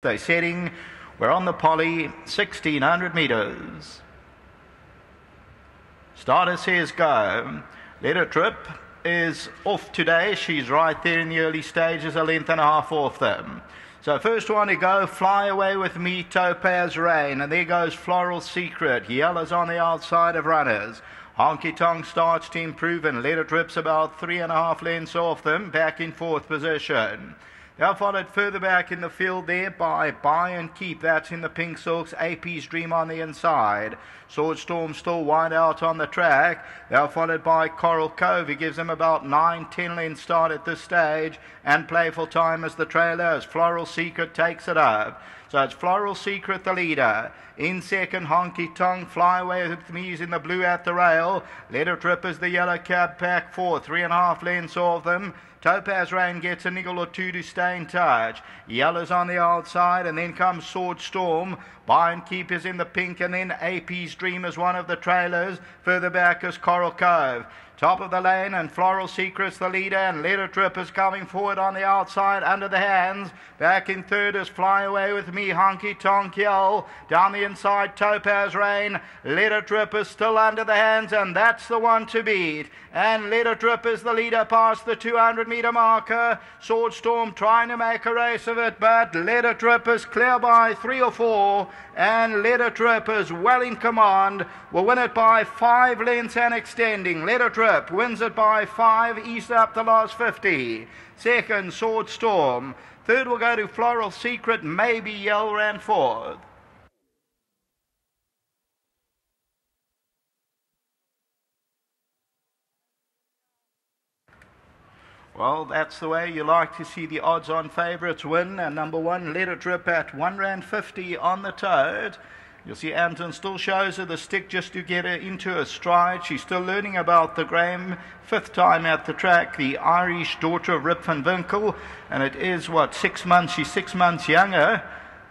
They're setting. We're on the poly, 1600 meters. Starter says go. Let her trip is off today. She's right there in the early stages, a length and a half off them. So first one to go, Fly Away With Me, Topaz Rain. And there goes Floral Secret. Yellow's on the outside of runners. Honky Tonk starts to improve and Let It Rip's about 3.5 lengths off them, back in fourth position. They're followed further back in the field there by Buy and Keep. That's in the pink silks. AP's Dream on the inside. Swordstorm still wide out on the track. They're followed by Coral Cove. He gives them about 9-10 lengths start at this stage. And Playful Time as the trailer as Floral Secret takes it up. So it's Floral Secret the leader. In second, Honky Tonk. Fly Away With Me is in the blue at the rail. Let It Rip is the yellow cab pack for 3.5 lengths off them. Topaz Rain gets a niggle or two to stay in touch. Yellow's on the outside, and then comes Sword Storm. Buy and Keep is in the pink, and then AP's Dream is one of the trailers. Further back is Coral Cove. Top of the lane, and Floral Secret's the leader, and Let It Rip is coming forward on the outside under the hands. Back in third is Fly Away With Me, Honky Tonk Yell. Down the inside, Topaz Rain. Let It Rip is still under the hands, and that's the one to beat. And Let It Rip is the leader past the 200-meter marker. Swordstorm trying to make a race of it, but Let It Rip is clear by 3 or 4, and Let It Rip is well in command. Will win it by 5 lengths and extending. Let It Rip wins it by 5, east up the last 50. Second, Swordstorm. Third will go to Floral Secret, maybe Yell ran fourth. Well, that's the way you like to see the odds-on favourites win. And number one, Let It Rip at £1.50 on the toad. You'll see Anton still shows her the stick just to get her into her stride. She's still learning about the game. 5th time at the track, the Irish daughter of Rip van Winkle. And it is, 6 months? She's 6 months younger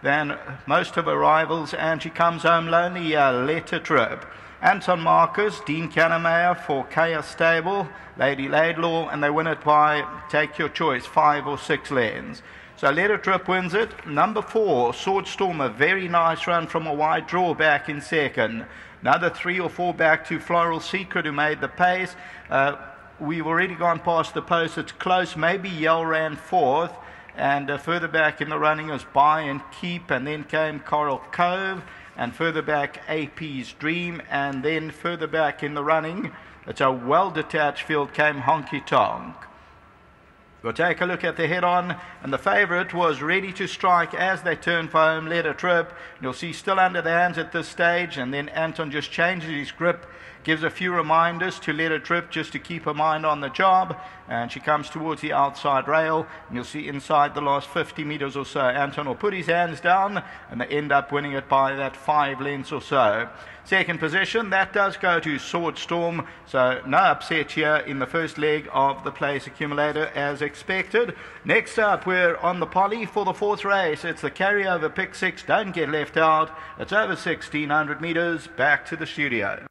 than most of her rivals. And she comes home lonely, Let It Rip. Anton Marcus, Dean Cannemeyer for Kaya Stable, Lady Laidlaw, and they win it by, take your choice, 5 or 6 lengths. So Let It Rip wins it. Number 4, Swordstorm, a very nice run from a wide draw back in second. Another 3 or 4 back to Floral Secret, who made the pace. We've already gone past the post. It's close. Maybe Yell ran fourth. And further back in the running was Buy and Keep, and then came Coral Cove. And further back, AP's Dream. And then further back in the running, it's a well-detached field, came Honky Tonk. We'll take a look at the head-on, and the favourite was ready to strike as they turn for home, Let It Rip. You'll see still under the hands at this stage, and then Anton just changes his grip, gives a few reminders to Let It Rip just to keep her mind on the job, and she comes towards the outside rail, and you'll see inside the last 50 metres or so, Anton will put his hands down, and they end up winning it by that 5 lengths or so. Second position, that does go to Swordstorm, so no upset here in the first leg of the place accumulator as expected. Next up, we're on the poly for the 4th race. It's the carryover pick 6, don't get left out. It's over 1600 metres, back to the studio.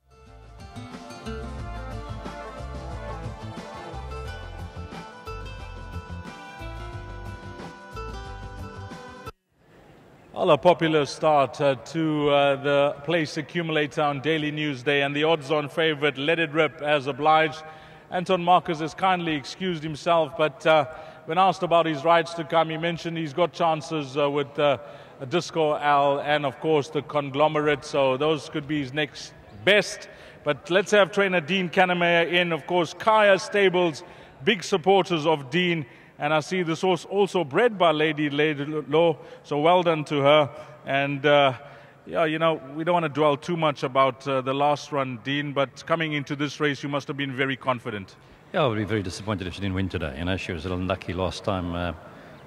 Well, a popular start to the place accumulator on Daily Newsday, and the odds-on favourite, Let It Rip, as obliged. Anton Marcus has kindly excused himself, but when asked about his rides to come, he mentioned he's got chances with Disco Al and, of course, the Conglomerate, so those could be his next best. But let's have trainer Dean Cannemeyer in, of course, Kaya Stables, big supporters of Dean. And I see this horse also bred by Lady Law, so well done to her. And, yeah, you know, we don't want to dwell too much about the last run, Dean, but coming into this race, you must have been very confident. Yeah, I would be very disappointed if she didn't win today. You know, she was a little unlucky last time.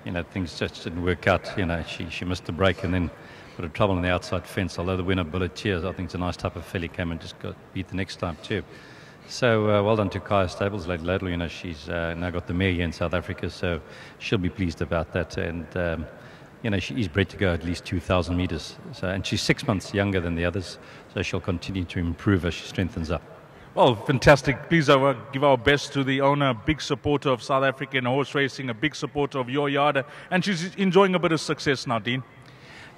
You know, things just didn't work out. You know, she missed the break and then got a trouble on the outside fence. Although the winner, Bullet Cheers, I think it's a nice type of filly, came and just got beat the next time too. So well done to Kaya Stables, Lady Laidlaw. You know, she's now got the mare here in South Africa, so she'll be pleased about that. And you know, she's bred to go at least 2,000 metres. So, and she's 6 months younger than the others, so she'll continue to improve as she strengthens up. Well, fantastic. Please give our best to the owner, big supporter of South African horse racing, a big supporter of your yard, and she's enjoying a bit of success now, Dean.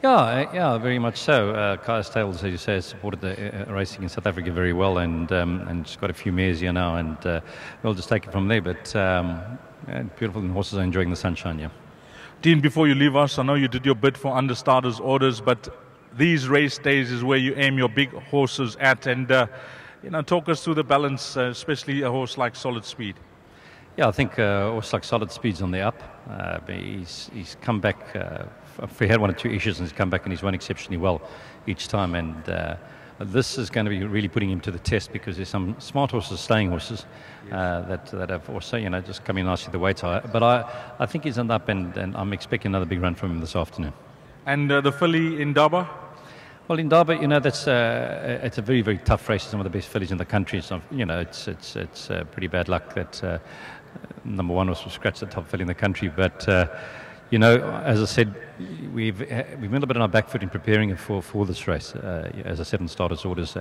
Yeah, very much so. Kaya Stables, as you say, has supported the racing in South Africa very well, and she's got a few mares here now, and we'll just take it from there. But beautiful, and horses are enjoying the sunshine, yeah. Dean, before you leave us, I know you did your bid for understarters orders, but these race days is where you aim your big horses at, and talk us through the balance, especially a horse like Solid Speed. Yeah, I think a horse like Solid Speed's on the up. He's come back. He had one or two issues, and he's come back and he's won exceptionally well each time. And this is going to be really putting him to the test, because there's some smart horses, staying horses, that have also just come in nicely the weight high. But I think he's on the up, and I'm expecting another big run from him this afternoon. And the filly in Durban? Well, in Durban, that's it's a very, very tough race. Some of the best fillies in the country. So it's pretty bad luck that number one was scratched the top filly in the country. But as I said, we've been a little bit on our back foot in preparing for this race. As I said, in starters orders,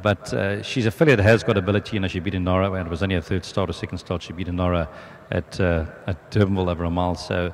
but she's a filly that has got ability. She beat Nara, and it was only her third start or second start. She beat Nara at Durbanville over a mile. So,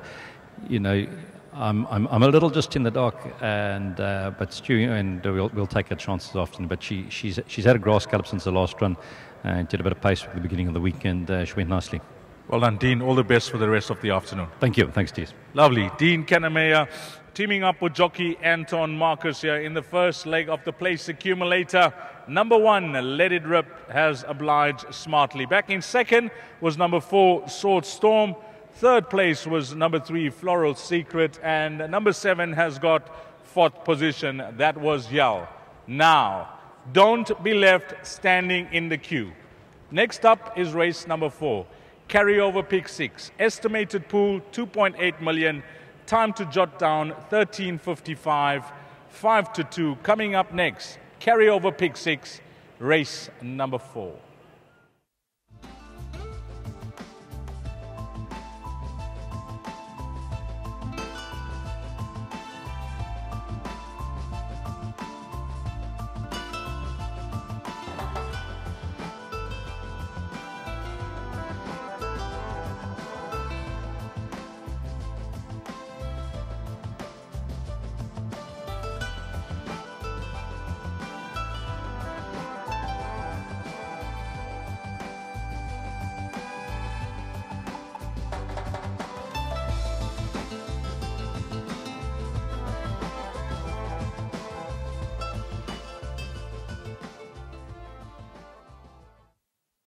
I'm a little just in the dark, but Stu, and we'll take her chances often. But she's had a grass gallop since the last run, and did a bit of pace at the beginning of the week, and she went nicely. Well done, Dean. All the best for the rest of the afternoon. Thank you. Thanks, Steve. Lovely. Dean Kennemeyer teaming up with jockey Anton Marcus here in the first leg of the place accumulator. Number 1, Let It Rip, has obliged smartly. Back in second was number 4, Sword Storm. Third place was number 3, Floral Secret. And number 7 has got 4th position. That was Yell. Now, don't be left standing in the queue. Next up is race number 4. Carryover pick 6. Estimated pool 2.8 million. Time to jot down 13:55. 5-2. Coming up next, carryover pick 6, race number 4.